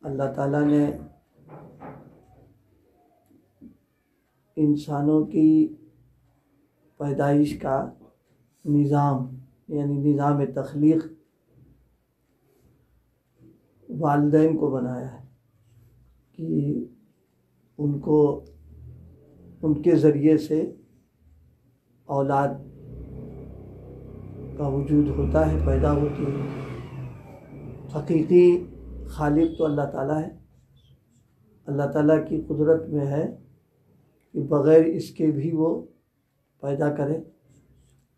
اللہ تعالیٰ نے انسانوں کی پیدائش کا نظام یعنی نظام تخلیق والدین کو بنایا ہے کہ ان کو ان کے ذریعے سے اولاد کا وجود ہوتا ہے، پیدا ہوتی ہے۔ حقیقی خالق تو اللہ تعالیٰ ہے۔ اللہ تعالیٰ کی قدرت میں ہے کہ بغیر اس کے بھی وہ پیدا کرے،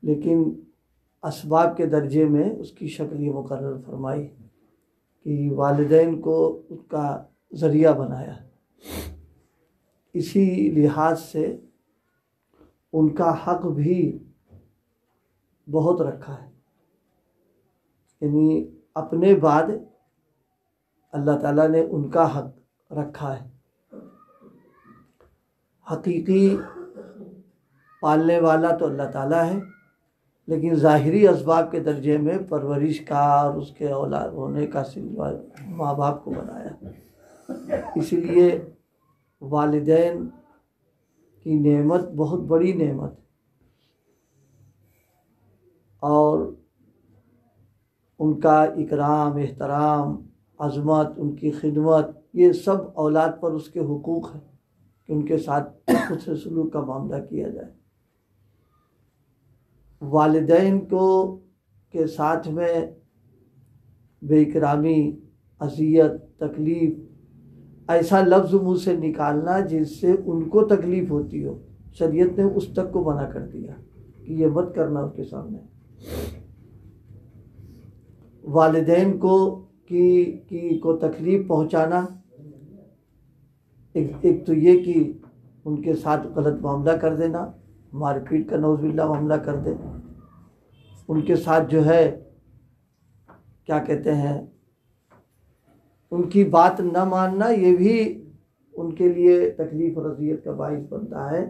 لیکن اسباب کے درجے میں اس کی شکل یہ مقرر فرمائی کہ والدین کو اس کا ذریعہ بنایا۔ اسی لحاظ سے ان کا حق بھی بہت رکھا ہے، یعنی اپنے بعد اللہ تعالیٰ نے ان کا حق رکھا ہے۔ حقیقی پالنے والا تو اللہ تعالیٰ ہے، لیکن ظاہری اسباب کے درجے میں پرورش کا اور اس کے اولاد ہونے کا سلسلہ ماں باپ کو بنایا۔ اسی لیے والدین کی نعمت بہت بڑی نعمت، اور ان کا اکرام، احترام، عظمت، ان کی خدمت، یہ سب اولاد پر اس کے حقوق ہیں کہ ان کے ساتھ حسن سلوک کا معاملہ کیا جائے۔ والدین کے ساتھ میں بے اکرامی، اذیت، تکلیف، ایسا لفظ منہ سے نکالنا جس سے ان کو تکلیف ہوتی ہو، شریعت نے اس تک کو منع کر دیا کہ یہ مت کرنا اس کے سامنے۔ والدین کو تکلیف پہنچانا، ایک تو یہ کہ ان کے ساتھ غلط معاملہ کر دینا، مار پیٹ کا نعوذ باللہ معاملہ کر دے، ان کے ساتھ جو ہے کیا کہتے ہیں ان کی بات نہ ماننا، یہ بھی ان کے لیے تکلیف اور اذیت کا باعث بنتا ہے،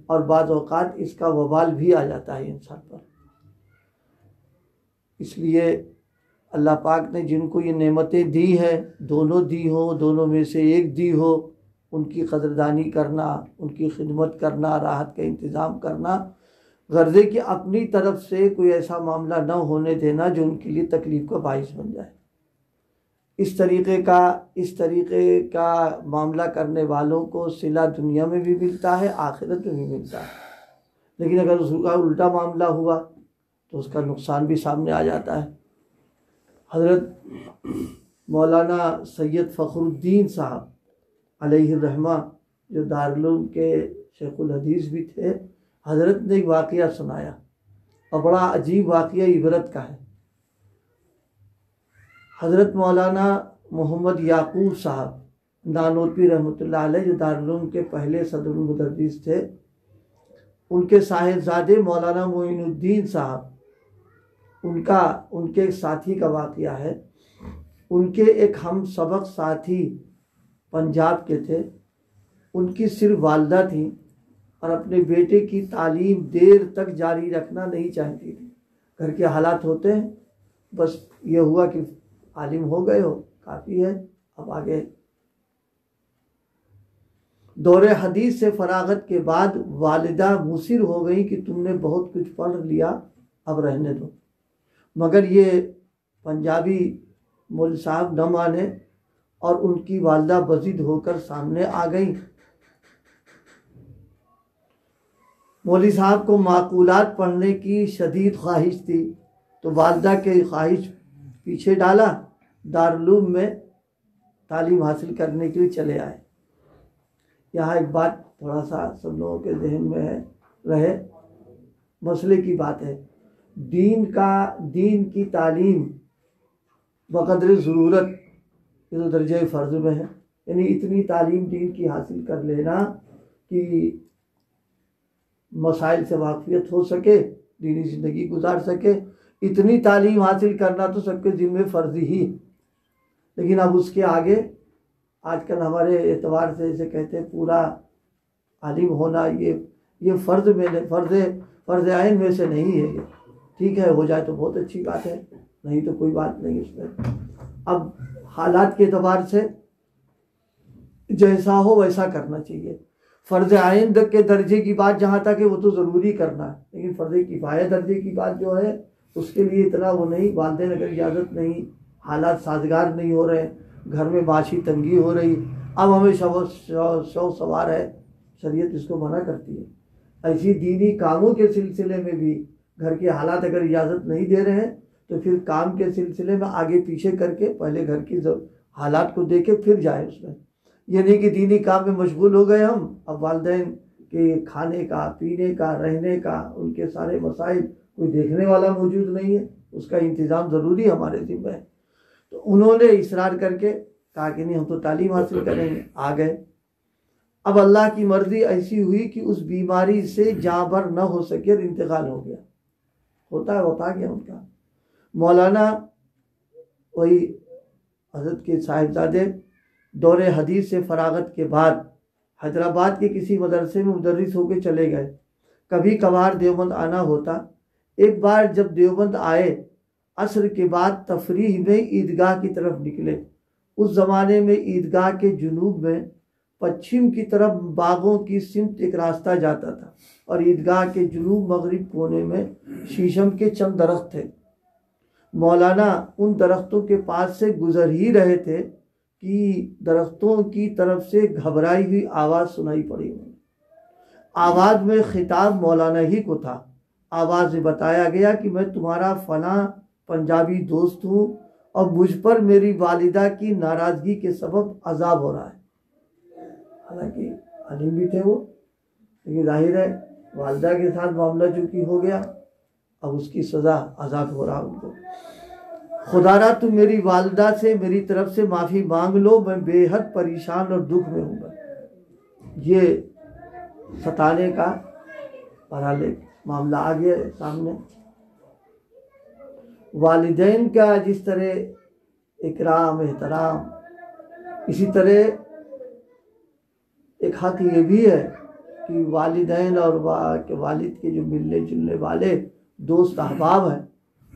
اور بعض اوقات اس کا وبال بھی آ جاتا ہے انسان پر۔ اس لیے اللہ پاک نے جن کو یہ نعمتیں دی ہے، دونوں دی ہوں، دونوں میں سے ایک دی ہو، ان کی قدردانی کرنا، ان کی خدمت کرنا، راحت کا انتظام کرنا، غرض ہے کہ اپنی طرف سے کوئی ایسا معاملہ نہ ہونے دینا جو ان کے لیے تکلیف کا باعث بن جائے۔ اس طریقے کا معاملہ کرنے والوں کو صلہ دنیا میں بھی ملتا ہے، آخرت میں بھی ملتا ہے، لیکن اگر اس کا الٹا معاملہ ہوا تو اس کا نقصان بھی سامنے آ جاتا ہے۔ حضرت مولانا سید فخر الدین صاحب علیہ الرحمہ، جو دارالعلوم کے شیخ الحدیث بھی تھے، حضرت نے ایک واقعہ سنایا، اور بڑا عجیب واقعہ عبرت کا ہے۔ حضرت مولانا محمد یعقوب صاحب نانوتوی رحمۃ اللہ علیہ، جو دارالعلوم کے پہلے صدر المدرس تھے، ان کے صاحبزادے مولانا معین الدین صاحب، ان کے ایک ساتھی کا واقعہ ہے۔ ان کے ایک ہم سبق ساتھی پنجاب کے تھے، ان کی صرف والدہ تھیں، اور اپنے بیٹے کی تعلیم دیر تک جاری رکھنا نہیں چاہتی تھی۔ گھر کے حالات ہوتے ہیں، بس یہ ہوا کہ عالم ہو گئے ہو، کافی ہے، اب آگے۔ دور حدیث سے فراغت کے بعد والدہ مصر ہو گئی کہ تم نے بہت کچھ پڑھ لیا، اب رہنے دو، مگر یہ پنجابی مول صاحب نہ مانے، اور ان کی والدہ بضد ہو کر سامنے آ گئیں۔ مولوی صاحب کو معقولات پڑھنے کی شدید خواہش تھی، تو والدہ کے خواہش پیچھے ڈالا، دارالعلوم میں تعلیم حاصل کرنے کے لیے چلے آئے۔ یہاں ایک بات تھوڑا سا سب لوگوں کے ذہن میں رہے، مسئلے کی بات ہے، دین کی تعلیم بقدر ضرورت یہ تو درجہ فرض میں ہے، یعنی اتنی تعلیم دین کی حاصل کر لینا کہ مسائل سے واقفیت ہو سکے، دینی زندگی گزار سکے، اتنی تعلیم حاصل کرنا تو سب کے ذمہ فرض ہی۔ لیکن اب اس کے آگے آج کل ہمارے اعتبار سے اسے کہتے ہیں پورا عالم ہونا، یہ فرض عین میں سے نہیں ہے۔ یہ ٹھیک ہے، ہو جائے تو بہت اچھی بات ہے، نہیں تو کوئی بات نہیں اس میں۔ اب حالات کے اعتبار سے جیسا ہو ویسا کرنا چاہیے۔ فرض عین کے درجے کی بات جہاں تک ہے وہ تو ضروری کرنا ہے، لیکن فرض کفایہ درجے کی بات جو ہے اس کے لیے اتنا وہ نہیں، والدین اگر اجازت نہیں، حالات سازگار نہیں ہو رہے، گھر میں معاشی تنگی ہو رہی، اب ہمیں شو سوار ہے، شریعت اس کو منع کرتی ہے۔ ایسی دینی کاموں کے سلسلے میں بھی گھر کے حالات اگر اجازت نہیں دے رہے ہیں تو پھر کام کے سلسلے میں آگے پیچھے کر کے پہلے گھر کی حالات کو دیکھے پھر جائیں اس میں۔ یہ نہیں کہ دینی کام میں مشغول ہو گئے ہم، اب والدین کے کھانے کا، پینے کا، رہنے کا، ان کے سارے مسائل کوئی دیکھنے والا موجود نہیں ہے، اس کا انتظام ضروری ہمارے ذمہ ہے۔ تو انہوں نے اصرار کر کے کہا کہ نہیں ہم تو تعلیم حاصل کریں گے، آ گئے۔ اب اللہ کی مرضی ایسی ہوئی کہ اس بیماری سے جاں بر نہ ہو سکے اور انتقال ہو گیا، ہوتا ہے ہوتا گیا ان کا۔ مولانا وہی حضرت کے صاحبزادے دور حدیث سے فراغت کے بعد حیدرآباد کے کسی مدرسے میں مدرس ہو کے چلے گئے، کبھی کبھار دیوبند آنا ہوتا۔ ایک بار جب دیوبند آئے، عصر کے بعد تفریح میں عیدگاہ کی طرف نکلے۔ اس زمانے میں عیدگاہ کے جنوب میں پچھم کی طرف باغوں کی سمت ایک راستہ جاتا تھا، اور عیدگاہ کے جنوب مغرب کونے میں شیشم کے چند درخت تھے۔ مولانا ان درختوں کے پاس سے گزر ہی رہے تھے کہ درختوں کی طرف سے گھبرائی ہوئی آواز سنائی پڑی۔ آواز میں خطاب مولانا ہی کو تھا۔ آواز میں بتایا گیا کہ میں تمہارا فلاں پنجابی دوست ہوں اور مجھ پر میری والدہ کی ناراضگی کے سبب عذاب ہو رہا ہے۔ حالانکہ علیم بھی تھے وہ، لیکن ظاہر ہے والدہ کے ساتھ معاملہ چونکہ ہو گیا، اب اس کی سزا عذاب ہو رہا ان کو۔ خدا را تم میری والدہ سے میری طرف سے معافی مانگ لو، میں بے حد پریشان اور دکھ میں ہوں گا۔ یہ ستانے کا بہرحال ایک معاملہ آ گیا سامنے۔ والدین کا جس طرح اکرام احترام، اسی طرح ایک حق یہ بھی ہے کہ والدین اور والد کے جو ملنے جلنے والے دوست احباب ہیں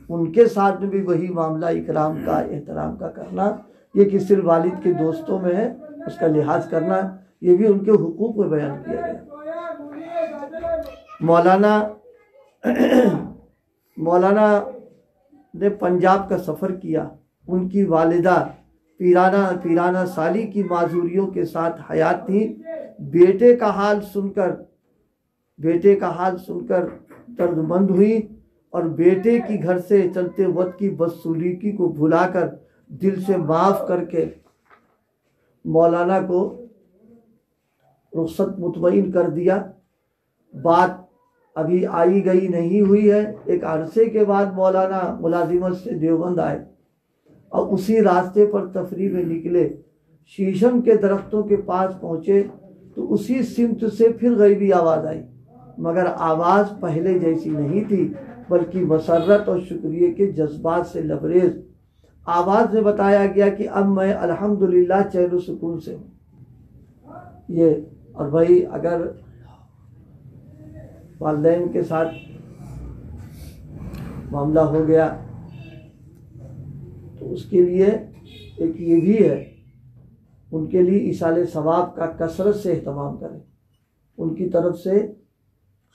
ان کے ساتھ میں بھی وہی معاملہ اکرام کا احترام کا کرنا، یہ کہ صرف والد کے دوستوں میں ہے اس کا لحاظ کرنا، یہ بھی ان کے حقوق میں بیان کیا گیا۔ مولانا نے پنجاب کا سفر کیا۔ ان کی والدہ پیرانہ سالی کی معذوریوں کے ساتھ حیات تھی۔ بیٹے کا حال سن کر دردمند ہوئی اور بیٹے کی گھر سے چلتے وقت کی بدسلوکی کو بھلا کر دل سے معاف کر کے مولانا کو رخصت مطمئن کر دیا۔ بات ابھی آئی گئی نہیں ہوئی ہے، ایک عرصے کے بعد مولانا ملازمت سے دیوبند آئے اور اسی راستے پر تفریح میں نکلے۔ شیشم کے درختوں کے پاس پہنچے تو اسی سمت سے پھر غیبی آواز آئی، مگر آواز پہلے جیسی نہیں تھی بلکہ مسرت اور شکریہ کے جذبات سے لبریز۔ آواز میں بتایا گیا کہ اب میں الحمدللہ چین و سکون سے ہوں۔ یہ اور بھائی اگر والدین کے ساتھ معاملہ ہو گیا تو اس کے لیے ایک یہ بھی ہے، ان کے لیے ایصال ثواب کا کثرت سے اہتمام کریں، ان کی طرف سے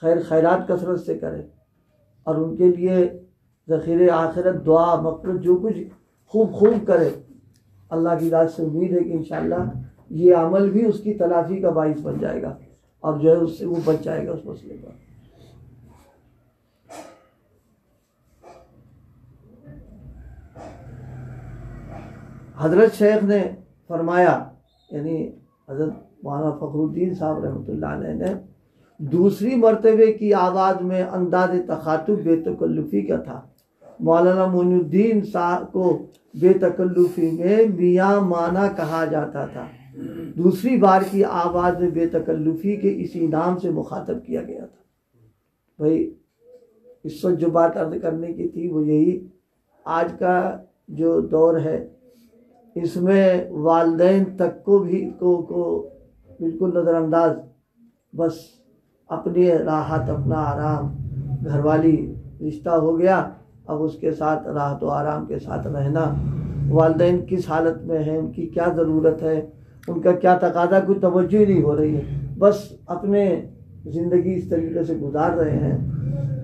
خیرات کثرت سے کریں، اور ان کے لیے ذخیرے آخرت دعا مغفرت جو کچھ خوب کرے۔ اللہ کی ذات سے امید ہے کہ انشاءاللہ یہ عمل بھی اس کی تلافی کا باعث بن جائے گا اور جو ہے اس سے وہ بچ جائے گا اس مسئلے کا۔ حضرت شیخ نے فرمایا، یعنی حضرت مولانا فخر الدین صاحب رحمۃ اللہ علیہ نے، دوسری مرتبے کی آواز میں انداز تخاطب بے تکلفی کا تھا۔ مولانا معین الدین صاحب کو بے تکلفی میں میاں مانا کہا جاتا تھا۔ دوسری بار کی آواز میں بے تکلفی کے اسی نام سے مخاطب کیا گیا تھا۔ بھائی اس وقت جو بات عرض کرنے کی تھی وہ یہی، آج کا جو دور ہے اس میں والدین تک کو بالکل نظر انداز، بس اپنی راحت اپنا آرام، گھر والی رشتہ ہو گیا، اب اس کے ساتھ راحت و آرام کے ساتھ رہنا، والدین کس حالت میں ہیں، ان کی کیا ضرورت ہے، ان کا کیا تقاضا، کوئی توجہ ہی نہیں ہو رہی ہے، بس اپنے زندگی اس طریقے سے گزار رہے ہیں۔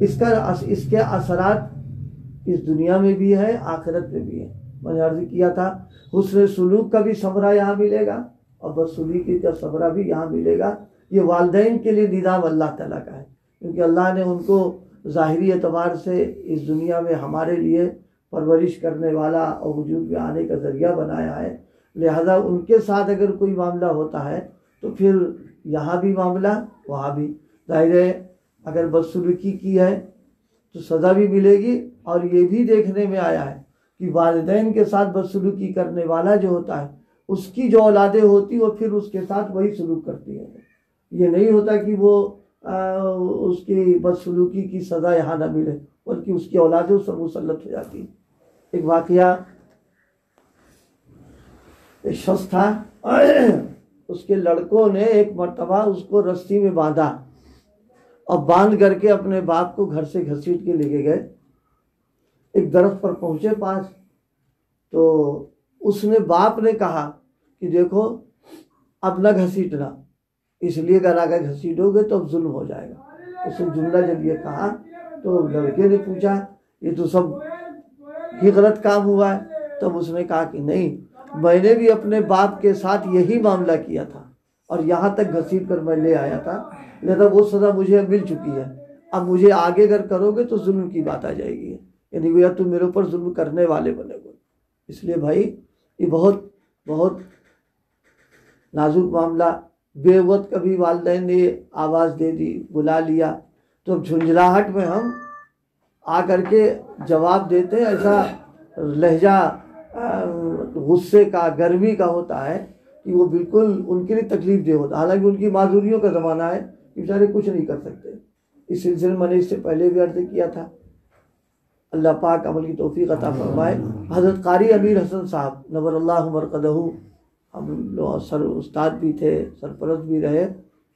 اس کے اثرات اس دنیا میں بھی ہے، آخرت میں بھی ہے۔ میں نے عرض کیا تھا حسن سلوک کا بھی ثمرہ یہاں ملے گا اور بدسلوکی کا ثمرہ بھی یہاں ملے گا۔ یہ والدین کے لیے نظام اللہ تعالیٰ کا ہے، کیونکہ اللہ نے ان کو ظاہری اعتبار سے اس دنیا میں ہمارے لیے پرورش کرنے والا اور وجود میں آنے کا ذریعہ بنایا ہے، لہذا ان کے ساتھ اگر کوئی معاملہ ہوتا ہے تو پھر یہاں بھی معاملہ وہاں بھی ظاہر ہے۔ اگر بدسلوکی کی ہے تو سزا بھی ملے گی، اور یہ بھی دیکھنے میں آیا ہے کہ والدین کے ساتھ بدسلوکی کرنے والا جو ہوتا ہے اس کی جو اولادیں ہوتی وہ پھر اس کے ساتھ وہی سلوک کرتی ہیں۔ یہ نہیں ہوتا کہ وہ اس کی بدسلوکی کی سزا یہاں نہ ملے، بلکہ اس کی اولادیں اس پر مسلط ہو جاتی ہیں۔ ایک واقعہ، ایک شخص تھا، اس کے لڑکوں نے ایک مرتبہ اس کو رسی میں باندھا اور باندھ کر کے اپنے باپ کو گھر سے گھسیٹ کے لے کے گئے۔ ایک درخت پر پہنچے پاس، تو اس نے باپ نے کہا کہ دیکھو اب نہ گھسیٹنا، اس لیے اگر آگے گھسیٹو گے تو اب ظلم ہو جائے گا۔ اس نے جملہ جب یہ کہا تو لڑکے نے پوچھا یہ تو سب ہی غلط کام ہوا ہے۔ تب اس نے کہا کہ نہیں، میں نے بھی اپنے باپ کے ساتھ یہی معاملہ کیا تھا اور یہاں تک گھسیٹ کر میں لے آیا تھا، لہذا وہ سزا مجھے مل چکی ہے، اب مجھے آگے اگر کرو گے تو ظلم کی بات آ جائے گی، یعنی گویا تم میرے اوپر ظلم کرنے والے بنے گے۔ اس لیے بھائی یہ بہت بہت نازک معاملہ۔ بے وقت کبھی والدین نے آواز دے دی، بلا لیا، تو اب جھنجھلاہٹ میں ہم آ کر کے جواب دیتے ہیں، ایسا لہجہ غصے کا، گرمی کا ہوتا ہے کہ وہ بالکل ان کے لیے تکلیف دہ ہوتا ہے، حالانکہ ان کی معذوریوں کا زمانہ ہے، بیچارے کچھ نہیں کر سکتے۔ اس سلسلے میں نے اس سے پہلے بھی عرض کیا تھا، اللہ پاک عمل کی توفیق عطا فرمائے۔ حضرت قاری امیر حسن صاحب نور اللہ مرقدہ، ہم لوگ سر استاد بھی تھے، سرپرست بھی رہے،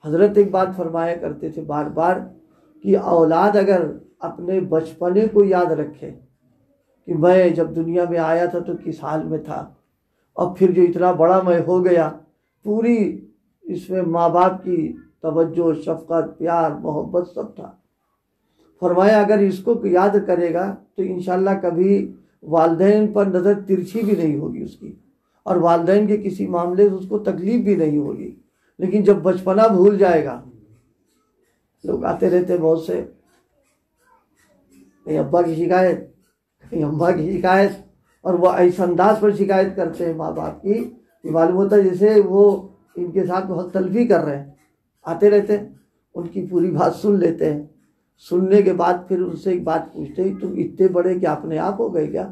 حضرت ایک بات فرمایا کرتے تھے بار بار کہ اولاد اگر اپنے بچپنے کو یاد رکھے کہ میں جب دنیا میں آیا تھا تو کس حال میں تھا، اور پھر جو اتنا بڑا میں ہو گیا، پوری اس میں ماں باپ کی توجہ، شفقت، پیار، محبت سب تھا۔ فرمایا اگر اس کو یاد کرے گا تو انشاءاللہ کبھی والدین پر نظر ترچھی بھی نہیں ہوگی اس کی، اور والدین کے کسی معاملے سے اس کو تکلیف بھی نہیں ہوگی۔ لیکن جب بچپنا بھول جائے گا، لوگ آتے رہتے بہت سے، کہیں ابا کی شکایت، کہیں اماں کی شکایت، اور وہ ایسا انداز پر شکایت کرتے ہیں ماں باپ کی کہ معلوم ہوتا ہے جیسے وہ ان کے ساتھ حق تلفی کر رہے ہیں۔ آتے رہتے ہیں، ان کی پوری بات سن لیتے ہیں، سننے کے بعد پھر ان سے ایک بات پوچھتے ہیں، تم اتنے بڑے کہ اپنے آپ ہو گئے کیا؟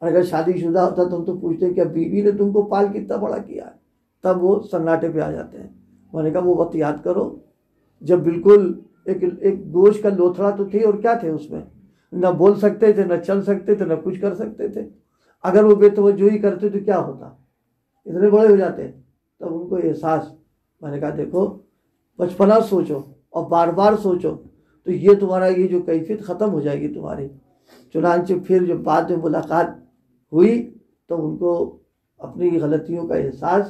اور اگر شادی شدہ ہوتا تو ہم تو پوچھتے ہیں کہ بیوی نے تم کو پال کتنا بڑا کیا ہے، تب وہ سناٹے پہ آ جاتے ہیں۔ میں نے کہا وہ وقت یاد کرو جب بالکل ایک گوشت کا لوتھڑا تو تھی، اور کیا تھے اس میں، نہ بول سکتے تھے، نہ چل سکتے تھے، نہ کچھ کر سکتے تھے۔ اگر وہ بے توجہی کرتے تو کیا ہوتا، اتنے بڑے ہو جاتے۔ تب ان کو احساس، میں نے کہا دیکھو بچپنا سوچو اور بار بار سوچو تو یہ تمہارا یہ جو کیفیت ختم ہو جائے گی تمہاری۔ چنانچہ پھر جب بعد میں ملاقات ہوئی تو ان کو اپنی غلطیوں کا احساس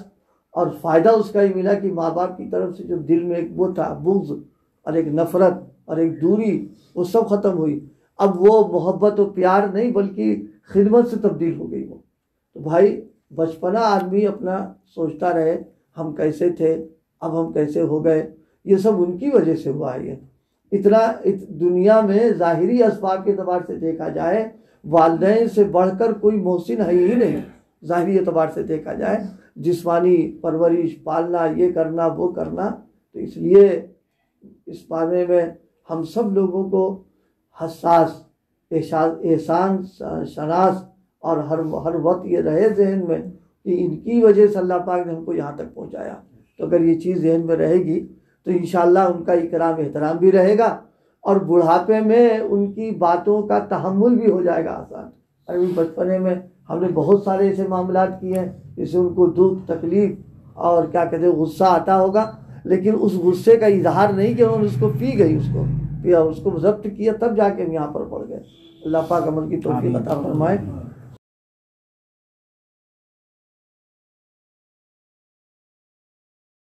اور فائدہ اس کا ہی ملا کہ ماں باپ کی طرف سے جو دل میں ایک وہ تھا بغض اور ایک نفرت اور ایک دوری، وہ سب ختم ہوئی۔ اب وہ محبت و پیار نہیں بلکہ خدمت سے تبدیل ہو گئی وہ۔ تو بھائی بچپنا آدمی اپنا سوچتا رہے ہم کیسے تھے، اب ہم کیسے ہو گئے، یہ سب ان کی وجہ سے ہوا ہے۔ اتنا دنیا میں ظاہری اسباب کے اعتبار سے دیکھا جائے والدین سے بڑھ کر کوئی محسن ہے ہی نہیں، ظاہری اعتبار سے دیکھا جائے، جسمانی پرورش، پالنا، یہ کرنا وہ کرنا۔ تو اس لیے اس بارے میں ہم سب لوگوں کو حساس، احسان شناس، اور ہر وقت یہ رہے ذہن میں کہ ان کی وجہ سے اللہ پاک نے ہم کو یہاں تک پہنچایا۔ تو اگر یہ چیز ذہن میں رہے گی تو انشاءاللہ ان کا اکرام احترام بھی رہے گا، اور بڑھاپے میں ان کی باتوں کا تحمل بھی ہو جائے گا آسان۔ ابھی بچپنے میں ہم نے بہت سارے ایسے معاملات کیے ہیں جس سے ان کو دکھ، تکلیف اور کیا کہتے ہیں غصہ آتا ہوگا، لیکن اس غصے کا اظہار نہیں کہ انہوں نے اس کو پی گئی، اس کو ضبط کیا، تب جا کے ہم یہاں پر پڑ گئے۔ اللہ پاک عمل کی توفیق عطا فرمائے۔